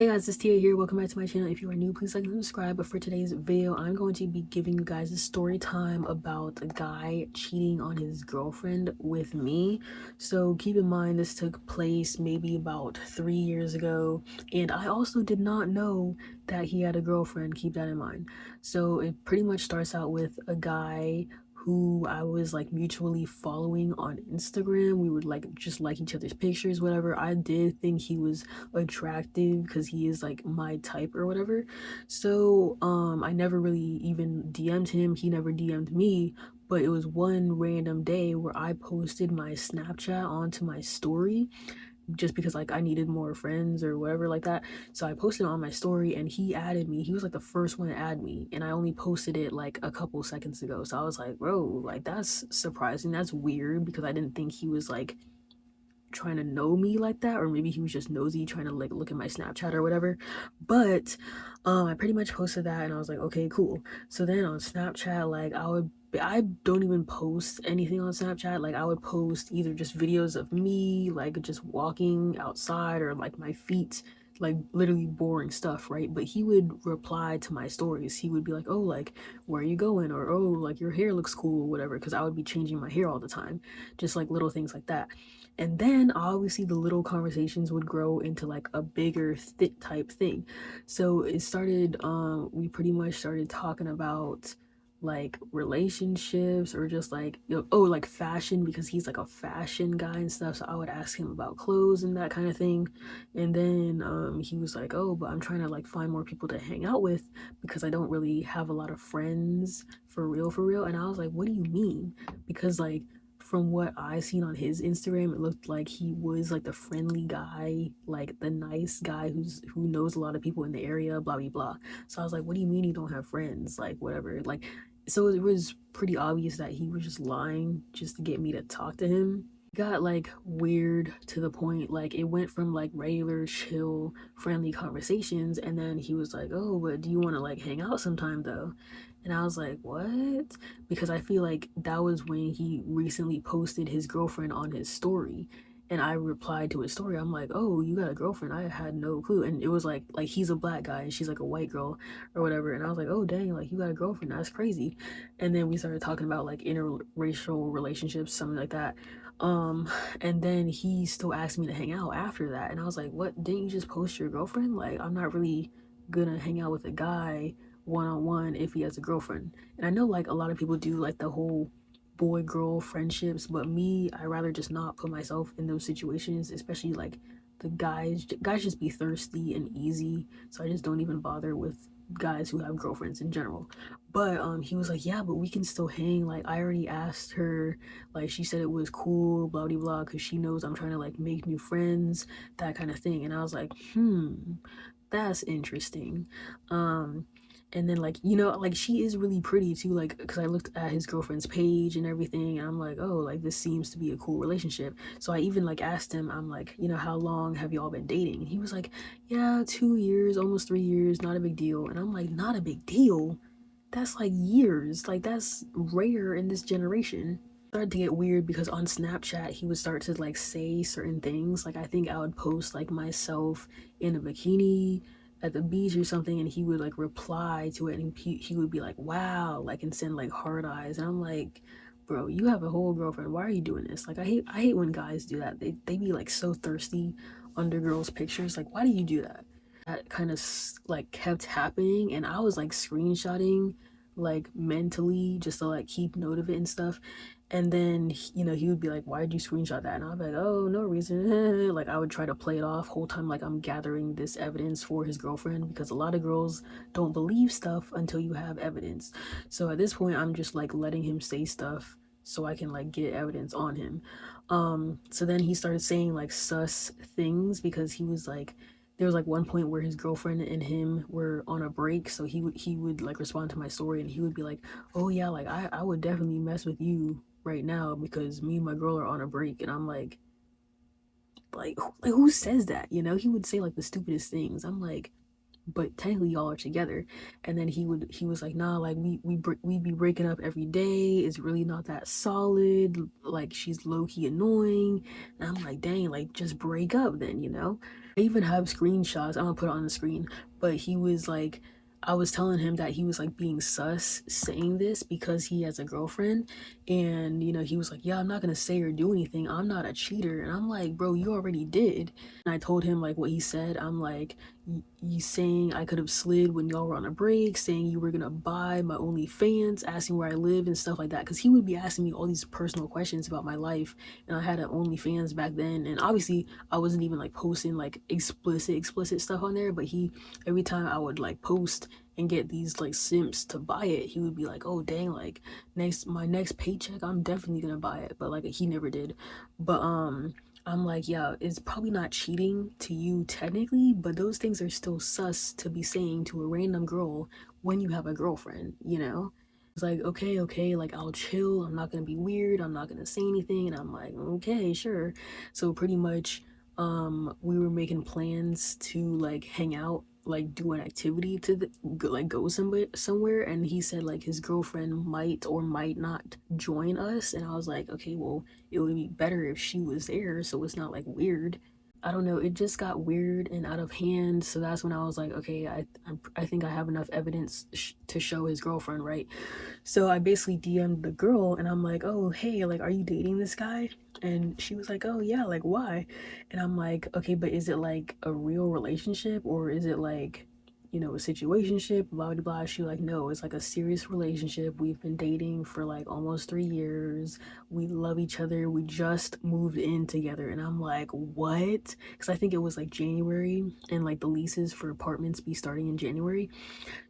Hey guys, it's Tia here. Welcome back to my channel. If you are new, please like and subscribe. But for today's video, I'm going to be giving you guys a story time about a guy cheating on his girlfriend with me. So keep in mind this took place maybe about 3 years ago, and I also did not know that he had a girlfriend. Keep that in mind. So it pretty much starts out with a guy who I was like mutually following on Instagram. We would like just like each other's pictures, whatever. I did think he was attractive because he is like my type or whatever. So I never really even DM'd him. He never DM'd me. But it was one random day where I posted my Snapchat onto my story just because like I needed more friends or whatever like that. So I posted it on my story and he added me. He was like the first one to add me and I only posted it like a couple seconds ago. So I was like, bro, like that's surprising. That's weird because I didn't think he was like trying to know me like that, or maybe he was just nosy trying to like look at my Snapchat or whatever. But I pretty much posted that and I was like, okay, cool. So then on Snapchat, like I don't even post anything on Snapchat. Like I would post either just videos of me like just walking outside or like my feet, like literally boring stuff, right? But he would reply to my stories. He would be like, oh, like where are you going, or oh, like your hair looks cool, whatever, because I would be changing my hair all the time, just like little things like that. And then obviously the little conversations would grow into like a bigger thick type thing. So it started, we pretty much started talking about like relationships or just like, oh, like fashion, because he's like a fashion guy and stuff. So I would ask him about clothes and that kind of thing. And then he was like, oh, but I'm trying to like find more people to hang out with because I don't really have a lot of friends for real, for real. And I was like, what do you mean? Because like from what I seen on his Instagram, it looked like he was like the friendly guy, like the nice guy who knows a lot of people in the area, blah blah blah. So I was like, what do you mean you don't have friends? Like whatever. Like so it was pretty obvious that he was just lying just to get me to talk to him. It got like weird to the point like it went from like regular chill friendly conversations and then he was like, oh, but do you want to like hang out sometime though? And I was like, what? Because I feel like that was when he recently posted his girlfriend on his story. And I replied to his story. I'm like, oh, you got a girlfriend? I had no clue. And it was like he's a black guy and she's like a white girl or whatever. And I was like, oh dang, like you got a girlfriend. That's crazy. And then we started talking about like interracial relationships, something like that. Um, and then he still asked me to hang out after that. And I was like, what? Didn't you just post your girlfriend? Like, I'm not really gonna hang out with a guy one-on-one if he has a girlfriend. And I know like a lot of people do like the whole boy girl friendships, but me, I rather just not put myself in those situations, especially like the guys just be thirsty and easy, so I just don't even bother with guys who have girlfriends in general. But he was like, yeah, but we can still hang. Like I already asked her, like she said it was cool, blah blah blah, because she knows I'm trying to like make new friends, that kind of thing. And I was like, that's interesting. um and then like like she is really pretty too, like because I looked at his girlfriend's page and everything and I'm like, oh, like this seems to be a cool relationship. So I even like asked him, I'm like, how long have y'all been dating? And he was like, yeah, 2 years, almost 3 years, not a big deal. And I'm like, not a big deal? That's like years, like that's rare in this generation. Started to get weird because on Snapchat he would start to like say certain things. Like I think I would post like myself in a bikini at the beach or something, and he would like reply to it, and he would be like, wow, like, and send like hard eyes. And I'm like, bro, you have a whole girlfriend. Why are you doing this? Like I hate when guys do that. They be like so thirsty under girls' pictures. Like, why do you do that? That kind of like kept happening, and I was like screenshotting like mentally just to like keep note of it and stuff. And then he would be like, why did you screenshot that? And I'd be like, oh, no reason. Like I would try to play it off whole time like I'm gathering this evidence for his girlfriend, because a lot of girls don't believe stuff until you have evidence. So at this point I'm just like letting him say stuff so I can like get evidence on him. So then he started saying like sus things, because he was like, there was like one point where his girlfriend and him were on a break, so he would like respond to my story and he would be like, oh yeah, like I would definitely mess with you right now because me and my girl are on a break. And I'm like who says that? He would say like the stupidest things. I'm like, but technically y'all are together. And then he was like, nah, like we be breaking up every day, it's really not that solid, like she's low-key annoying. And I'm like, dang, like just break up then, you know. I even have screenshots, I'm gonna put it on the screen, but he was like, I was telling him that he was like being sus saying this because he has a girlfriend. And you know, he was like, yeah, I'm not gonna say or do anything, I'm not a cheater. And I'm like, bro, you already did. And I told him like what he said. I'm like, you saying I could have slid when y'all were on a break, saying you were gonna buy my OnlyFans, asking where I live and stuff like that. Because he would be asking me all these personal questions about my life, and I had an OnlyFans back then, and obviously I wasn't even like posting like explicit stuff on there. But he, every time I would like post and get these like simps to buy it, he would be like, oh dang, like my next paycheck I'm definitely gonna buy it. But like he never did. But I'm like, yeah, it's probably not cheating to you technically, but those things are still sus to be saying to a random girl when you have a girlfriend, you know? It's like, okay, like I'll chill, I'm not gonna be weird, I'm not gonna say anything. And I'm like, okay, sure. So pretty much, we were making plans to like hang out, like do an activity to like go somewhere. And he said like his girlfriend might or might not join us. And I was like, okay, well, it would be better if she was there so it's not like weird. I don't know, it just got weird and out of hand. So that's when I was like, okay, I think I have enough evidence to show his girlfriend, right? So I basically DM'd the girl and I'm like, oh, hey, like, are you dating this guy? And she was like, oh, yeah, like, why? And I'm like, okay, but is it like a real relationship or is it like, you know, a situationship? Blah, blah, blah. She was like, no, it's like a serious relationship. We've been dating for like almost 3 years. We love each other. We just moved in together. And I'm like, what? Because I think it was like January and like the leases for apartments be starting in January.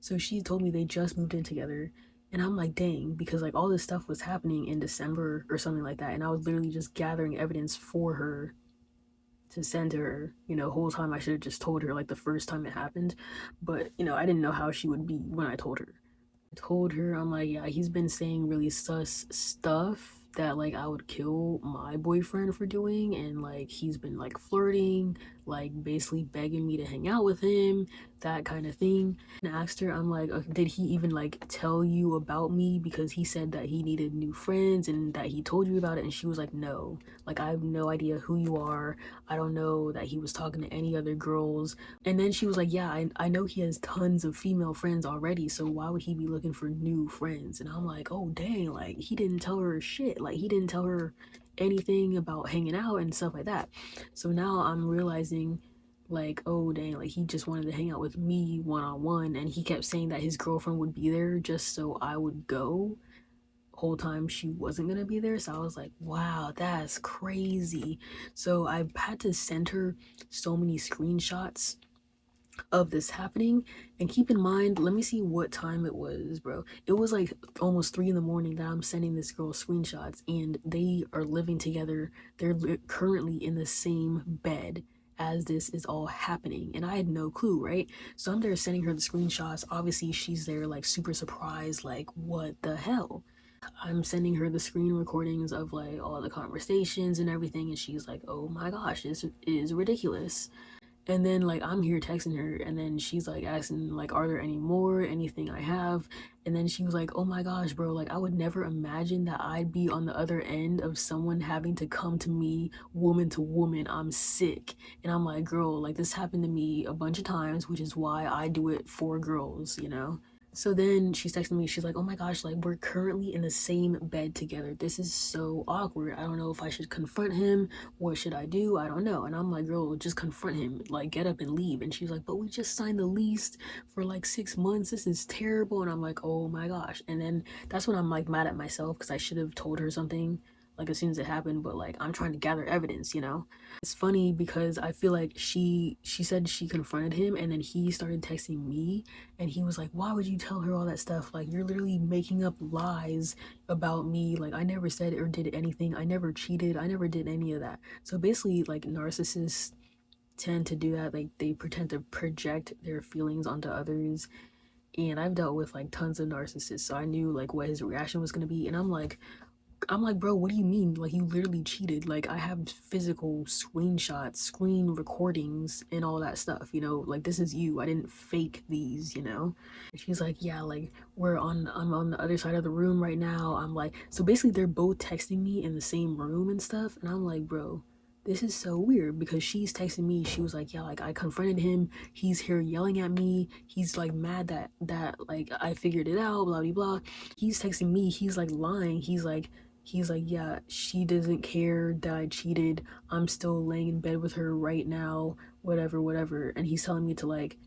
So she told me they just moved in together. And I'm like, dang, because like all this stuff was happening in December or something like that. And I was literally just gathering evidence for her to send to her. You know, whole time I should have just told her like the first time it happened. But, you know, I didn't know how she would be when I told her. Told her, I'm like, yeah, he's been saying really sus stuff that like I would kill my boyfriend for doing. And like he's been like flirting, like basically begging me to hang out with him, that kind of thing. And I asked her, I'm like, did he even like tell you about me? Because he said that he needed new friends and that he told you about it. And she was like, no, like I have no idea who you are. I don't know that he was talking to any other girls. And then she was like, yeah, I know he has tons of female friends already, so why would he be looking for new friends? And I'm like, oh dang, like he didn't tell her shit. Like he didn't tell her anything about hanging out and stuff like that. So now I'm realizing like, oh dang, like he just wanted to hang out with me one on one, and he kept saying that his girlfriend would be there just so I would go. Whole time she wasn't gonna be there. So I was like, wow, that's crazy. So I had to send her so many screenshots of this happening. And keep in mind, let me see what time it was, bro. It was like almost 3 in the morning that I'm sending this girl screenshots, and they are living together. They're currently in the same bed as this is all happening, and I had no clue, right? So I'm there sending her the screenshots. Obviously she's there like super surprised, like what the hell. I'm sending her the screen recordings of like all the conversations and everything, and she's like, oh my gosh, this is ridiculous. And then like I'm here texting her, and then she's like asking like, are there any more, anything I have? And then she was like, oh my gosh, bro, like I would never imagine that I'd be on the other end of someone having to come to me woman to woman. I'm sick. And I'm like, girl, like this happened to me a bunch of times, which is why I do it for girls, you know? So then she's texting me, she's like, oh my gosh, like we're currently in the same bed together. This is so awkward. I don't know if I should confront him. What should I do? I don't know. And I'm like, girl, just confront him. Like, get up and leave. And she's like, but we just signed the lease for like 6 months. This is terrible. And I'm like, oh my gosh. And then that's when I'm like mad at myself because I should have told her something like as soon as it happened. But like I'm trying to gather evidence, you know? It's funny because I feel like she said she confronted him, and then he started texting me, and he was like, why would you tell her all that stuff? Like you're literally making up lies about me. Like I never said or did anything. I never cheated. I never did any of that. So basically like narcissists tend to do that. Like they pretend to project their feelings onto others. And I've dealt with like tons of narcissists, so I knew like what his reaction was going to be. And I'm like, I'm like, bro, what do you mean? Like, you literally cheated. Like, I have physical screenshots, screen recordings, and all that stuff, you know? Like, this is you. I didn't fake these, you know? And she's like, yeah, like, I'm on the other side of the room right now. I'm like, so basically, they're both texting me in the same room and stuff. And I'm like, bro, this is so weird because she's texting me. She was like, yeah, like, I confronted him. He's here yelling at me. He's like mad that like I figured it out, blah blah blah. He's texting me. He's like lying. He's like, yeah, she doesn't care that I cheated. I'm still laying in bed with her right now, whatever, whatever. And he's telling me to like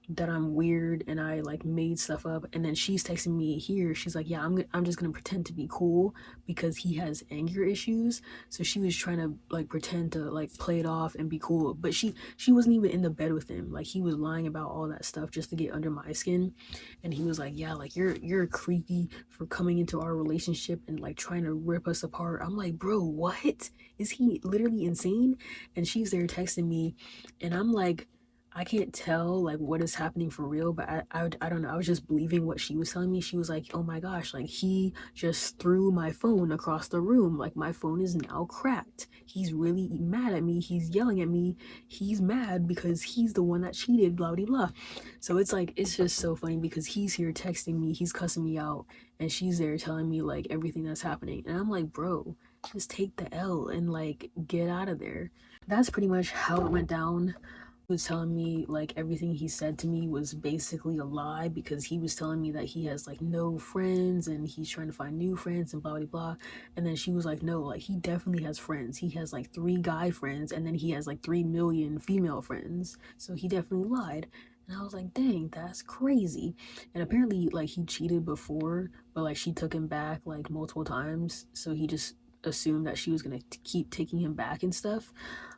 that I'm weird and I like made stuff up. And then she's texting me here. She's like, yeah, I'm just gonna pretend to be cool because he has anger issues. So she was trying to like pretend to like play it off and be cool, but she wasn't even in the bed with him. Like he was lying about all that stuff just to get under my skin. And he was like, yeah, like you're creepy for coming into our relationship and like trying to rip us apart. I'm like, bro, what? Is he literally insane? And she's there texting me, and I'm like, I can't tell like what is happening for real, but I don't know. I was just believing what she was telling me. She was like, oh my gosh, like he just threw my phone across the room. Like my phone is now cracked. He's really mad at me. He's yelling at me. He's mad because he's the one that cheated, blah blah blah. So it's like it's just so funny because he's here texting me, he's cussing me out, and she's there telling me like everything that's happening. And I'm like, bro, just take the L and like get out of there. That's pretty much how it went down. Was telling me like everything he said to me was basically a lie because he was telling me that he has like no friends and he's trying to find new friends and blah blah blah. And then she was like, no, like he definitely has friends. He has like 3 guy friends and then he has like 3 million female friends, so he definitely lied. And I was like, dang, that's crazy. And apparently like he cheated before, but like she took him back like multiple times, so he just assumed that she was gonna keep taking him back and stuff.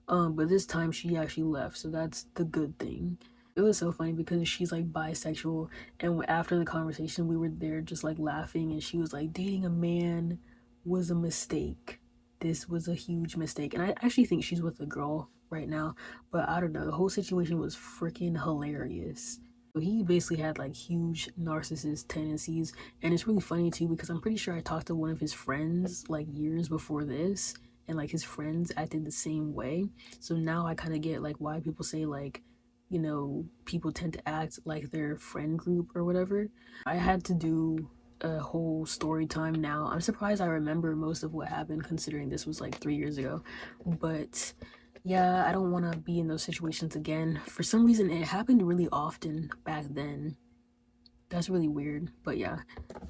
But this time she actually left, so that's the good thing. It was so funny because she's like bisexual, and after the conversation, we were there just like laughing, and she was like, dating a man was a mistake. This was a huge mistake. And I actually think she's with a girl right now, but I don't know. The whole situation was freaking hilarious. He basically had like huge narcissist tendencies, and it's really funny too because I'm pretty sure I talked to one of his friends like years before this, and like his friends acted the same way. So now I kind of get like why people say like, you know, people tend to act like their friend group or whatever. I had to do a whole story time now. I'm surprised I remember most of what happened considering this was like 3 years ago. But yeah, I don't want to be in those situations again. For some reason, it happened really often back then. That's really weird. But yeah,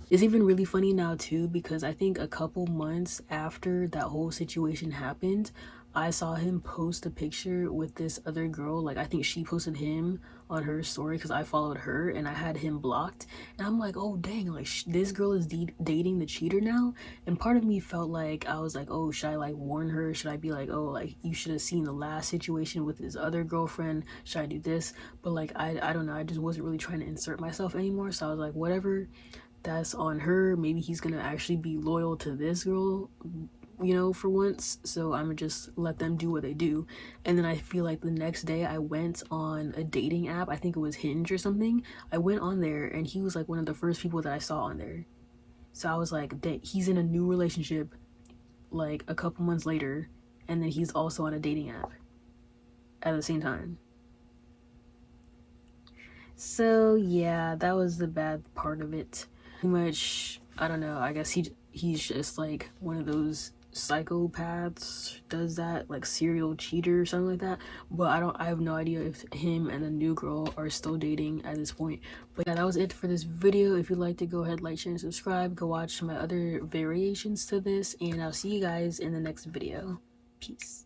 it's even really funny now too because I think a couple months after that whole situation happened, I saw him post a picture with this other girl. Like I think she posted him on her story because I followed her and I had him blocked. And I'm like, oh dang, like this girl is dating the cheater now. And part of me felt like I was like, oh, should I like warn her? Should I be like, oh, like you should have seen the last situation with his other girlfriend? Should I do this? But like I don't know. I just wasn't really trying to insert myself anymore. So I was like, whatever, that's on her. Maybe he's gonna actually be loyal to this girl, you know, for once. So I'm gonna just let them do what they do. And then I feel like the next day I went on a dating app. I think it was Hinge or something. I went on there and he was like one of the first people that I saw on there. So I was like, he's in a new relationship like a couple months later, and then he's also on a dating app at the same time. So yeah, that was the bad part of it. Pretty much, I don't know. I guess he's just like one of those psychopaths, does that, like serial cheater or something like that. But I have no idea if him and the new girl are still dating at this point. But yeah, that was it for this video. If you'd like to go ahead, like, share, and subscribe. Go watch my other variations to this, and I'll see you guys in the next video. Peace.